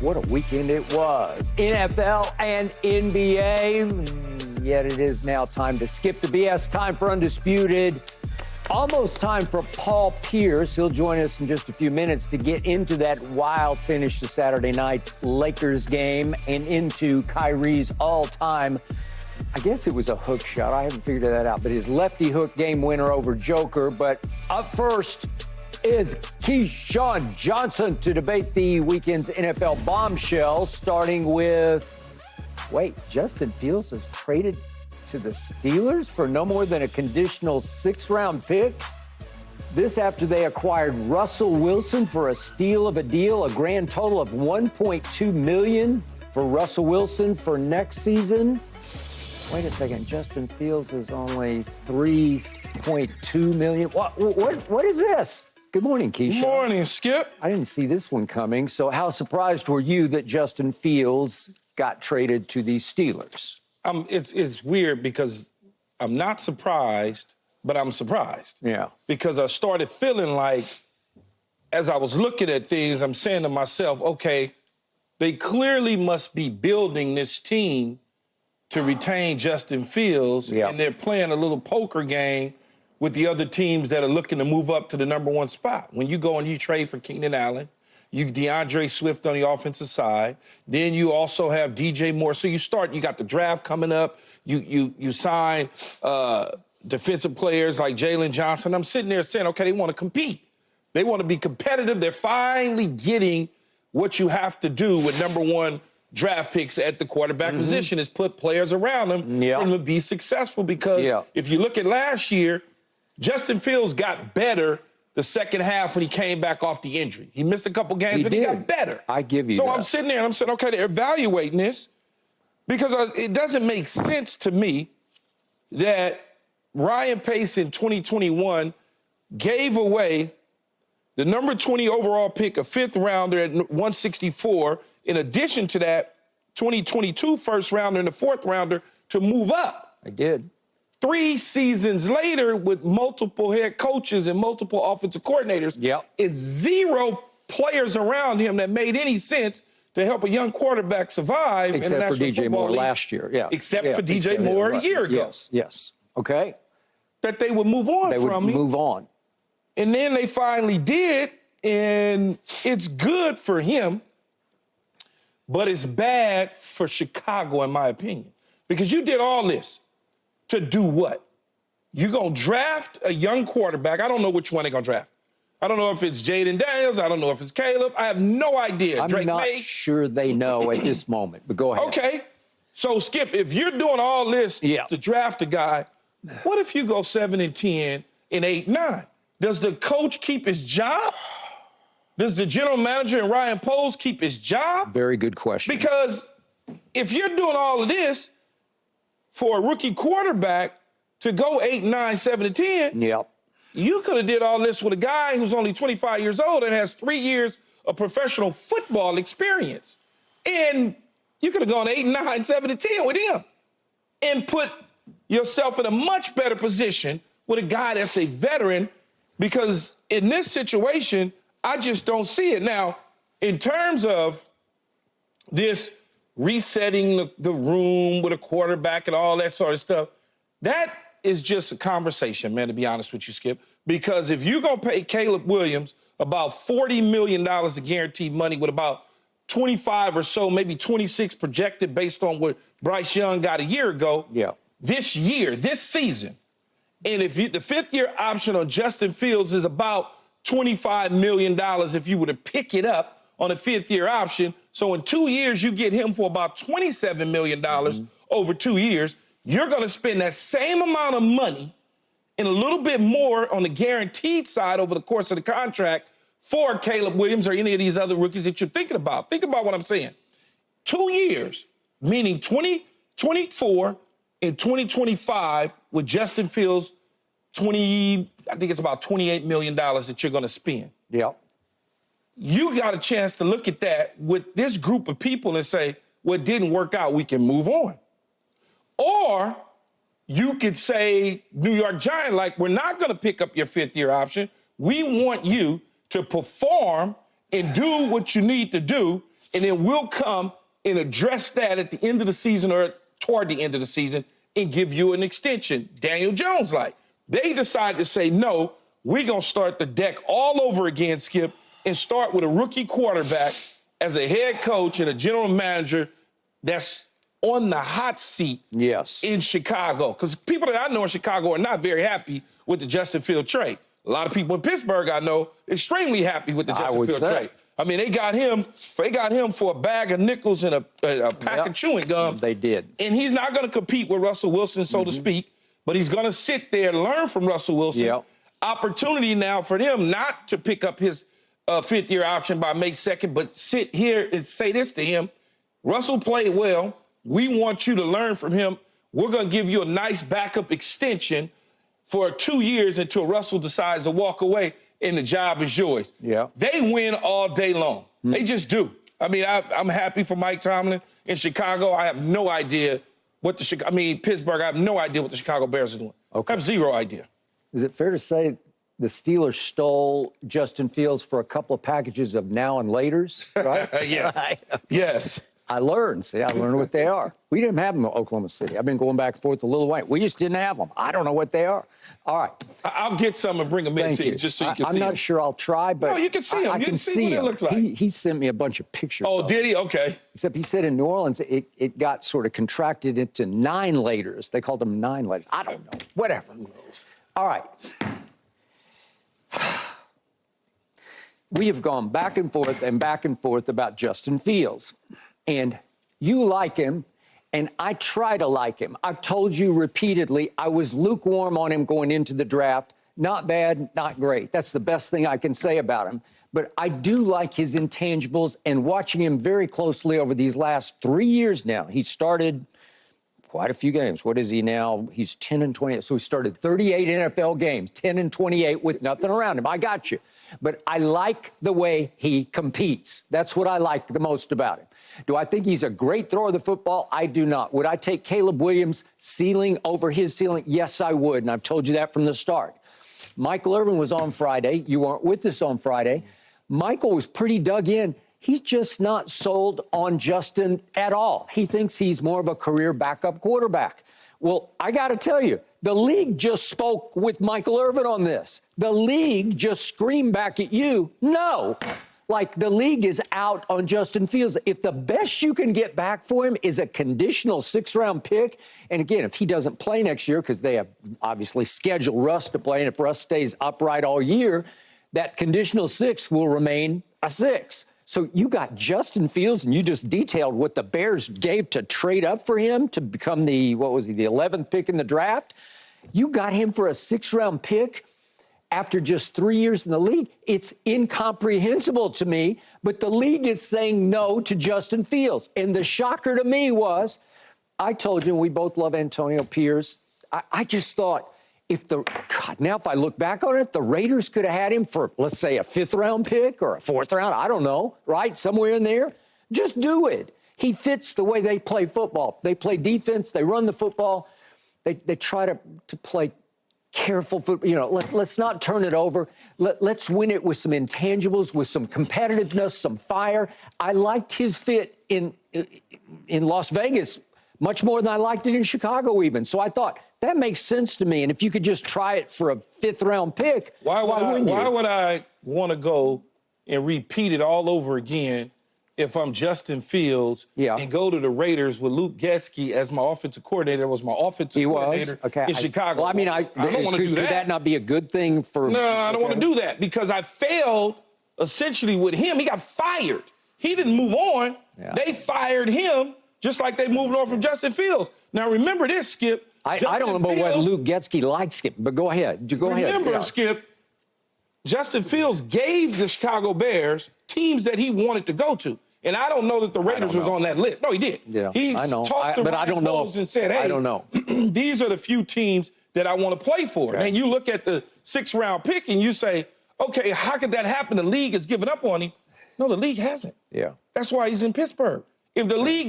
What a weekend it was. NFL and NBA. Yet it is now time to skip the BS. Time for Undisputed. Almost time for Paul Pierce. He'll join us in just a few minutes to get into that wild finish to Saturday night's Lakers game and into Kyrie's all-time, I guess it was a hook shot. I haven't figured that out, but his lefty hook game winner over Joker. But up first is Keyshawn Johnson to debate the weekend's NFL bombshell, starting with, Justin Fields has traded to the Steelers for no more than a conditional 6th-round pick. This after they acquired Russell Wilson for a steal of a deal, a grand total of $1.2 million for Russell Wilson for next season. Wait a second, Justin Fields is only $3.2 million. What is this? Good morning, Keyshawn. Good morning, Skip. I didn't see this one coming. So how surprised were you that Justin Fields got traded to the Steelers? It's weird because I'm not surprised, but I'm surprised. Yeah. Because I started feeling like, as I was looking at things, I'm saying to myself, okay, they clearly must be building this team to retain Justin Fields, and they're playing a little poker game with the other teams that are looking to move up to the number one spot. When you go and you trade for Keenan Allen, you DeAndre Swift on the offensive side, then you also have DJ Moore. So you got the draft coming up. You sign defensive players like Jalen Johnson. I'm sitting there saying, okay, they want to compete. They want to be competitive. They're finally getting what you have to do with number one draft picks at the quarterback position, is put players around them for them to be successful. Because if you look at last year, Justin Fields got better the second half when he came back off the injury. He missed a couple games, but he got better. I give you that. So I'm sitting there and I'm saying, okay, they're evaluating this because it doesn't make sense to me that Ryan Pace in 2021 gave away the number 20 overall pick, a 5th rounder at 164. In addition to that, 2022 first rounder and the 4th rounder to move up. I did. 3 seasons later, with multiple head coaches and multiple offensive coordinators, it's 0 players around him that made any sense to help a young quarterback survive. Except for DJ Moore last year, Except for DJ Moore a year ago. Yes. Okay. That they would move on from him. They would move on. And then they finally did, and it's good for him, but it's bad for Chicago, in my opinion. Because you did all this to do what? You're going to draft a young quarterback. I don't know which one they're going to draft. I don't know if it's Jaden Daniels. I don't know if it's Caleb. I have no idea. I'm not sure they know at this moment, but go ahead. Okay. So, Skip, if you're doing all this to draft a guy, what if you go 7-10 and 8-9? Does the coach keep his job? Does the general manager and Ryan Poles keep his job? Very good question. Because if you're doing all of this for a rookie quarterback to go 8-9, 7-10, you could have did all this with a guy who's only 25 years old and has 3 years of professional football experience. And you could have gone 8-9, 7-10 with him and put yourself in a much better position with a guy that's a veteran, because in this situation, I just don't see it. Now, in terms of this resetting the room with a quarterback and all that sort of stuff, that is just a conversation, man, to be honest with you, Skip. Because if you're going to pay Caleb Williams about $40 million of guaranteed money with about 25 or so, maybe 26 projected based on what Bryce Young got a year ago, this season, and if the 5th-year option on Justin Fields is about $25 million if you were to pick it up on a 5th-year option. So in 2 years, you get him for about $27 million over 2 years. You're going to spend that same amount of money and a little bit more on the guaranteed side over the course of the contract for Caleb Williams or any of these other rookies that you're thinking about. Think about what I'm saying. 2 years, meaning 2024 and 2025 with Justin Fields, I think it's about $28 million that you're going to spend. You got a chance to look at that with this group of people and say, what didn't work out, we can move on. Or you could say, New York Giant, like, we're not going to pick up your 5th-year option. We want you to perform and do what you need to do and then we'll come and address that at the end of the season or toward the end of the season and give you an extension. Daniel Jones like. They decided to say, no, we're going to start the deck all over again, Skip, and start with a rookie quarterback as a head coach and a general manager that's on the hot seat in Chicago. Because people that I know in Chicago are not very happy with the Justin Fields trade. A lot of people in Pittsburgh I know extremely happy with the Justin Fields trade. I mean, they got him for a bag of nickels and a pack of chewing gum. They did. And he's not going to compete with Russell Wilson, so to speak, but he's going to sit there and learn from Russell Wilson. Opportunity now for him not to pick up his fifth-year option by May 2nd, but sit here and say this to him. Russell played well. We want you to learn from him. We're going to give you a nice backup extension for 2 years until Russell decides to walk away and the job is yours. They win all day long. They just do. I mean, I'm happy for Mike Tomlin in Chicago. I have no idea what Pittsburgh, I have no idea what the Chicago Bears are doing. I have zero idea. Is it fair to say the Steelers stole Justin Fields for a couple of packages of now and laters, right? Yes. Yes. I learned what they are. We didn't have them in Oklahoma City. I've been going back and forth a little while. We just didn't have them. I don't know what they are. All right. I'll get some and bring them in to you just so you can see them. I'm not sure I'll try, but no, you can see them. I can see what it looks like. He sent me a bunch of pictures. Oh, did he? Okay. Except he said in New Orleans, it got sort of contracted into 9 laters. They called them 9 laters. I don't know. Whatever. Who knows? All right. We have gone back and forth about Justin Fields. And you like him, and I try to like him. I've told you repeatedly, I was lukewarm on him going into the draft. Not bad, not great. That's the best thing I can say about him. But I do like his intangibles, and watching him very closely over these last 3 years now. He started quite a few games. What is he now? He's 10-28. So he started 38 NFL games, 10-28 with nothing around him. I got you. But I like the way he competes. That's what I like the most about him. Do I think he's a great thrower of the football? I do not. Would I take Caleb Williams' ceiling over his ceiling? Yes, I would, and I've told you that from the start. Michael Irvin was on Friday. You weren't with us on Friday. Michael was pretty dug in. He's just not sold on Justin at all. He thinks he's more of a career backup quarterback. Well, I got to tell you, the league just spoke with Michael Irvin on this. The league just screamed back at you, no. Like, the league is out on Justin Fields. If the best you can get back for him is a conditional 6th-round pick, and again, if he doesn't play next year, because they have obviously scheduled Russ to play, and if Russ stays upright all year, that conditional 6 will remain a 6. So you got Justin Fields, and you just detailed what the Bears gave to trade up for him to become the 11th pick in the draft. You got him for a 6th-round pick after just 3 years in the league. It's incomprehensible to me, but the league is saying no to Justin Fields. And the shocker to me was, I told you, we both love Antonio Pierce. I just thought, if I look back on it, the Raiders could have had him for, let's say, a 5th-round pick or a 4th round. I don't know, right? Somewhere in there. Just do it. He fits the way they play football. They play defense. They run the football. They try to play careful football. You know, let's not turn it over. Let's win it with some intangibles, with some competitiveness, some fire. I liked his fit in Las Vegas much more than I liked it in Chicago even. So I thought, that makes sense to me. And if you could just try it for a 5th-round pick, why would I want to go and repeat it all over again if I'm Justin Fields and go to the Raiders with Luke Getsky as my offensive coordinator? Was my offensive coordinator in Chicago. Well, I mean, I don't want to do that. Could that not be a good thing for... No, I don't want to do that because I failed essentially with him. He got fired. He didn't move on. They fired him just like they moved on from Justin Fields. Now, remember this, Skip. I don't know what Luke Getsky likes, Skip, but go ahead. Remember, Skip, Justin Fields gave the Chicago Bears teams that he wanted to go to. And I don't know that the Raiders was on that list. No, he did. Yeah, he talked to Ryan Poles and said, hey, I don't know. These are the few teams that I want to play for. Okay. And you look at the 6th-round pick and you say, okay, how could that happen? The league has given up on him. No, the league hasn't. Yeah. That's why he's in Pittsburgh. If the league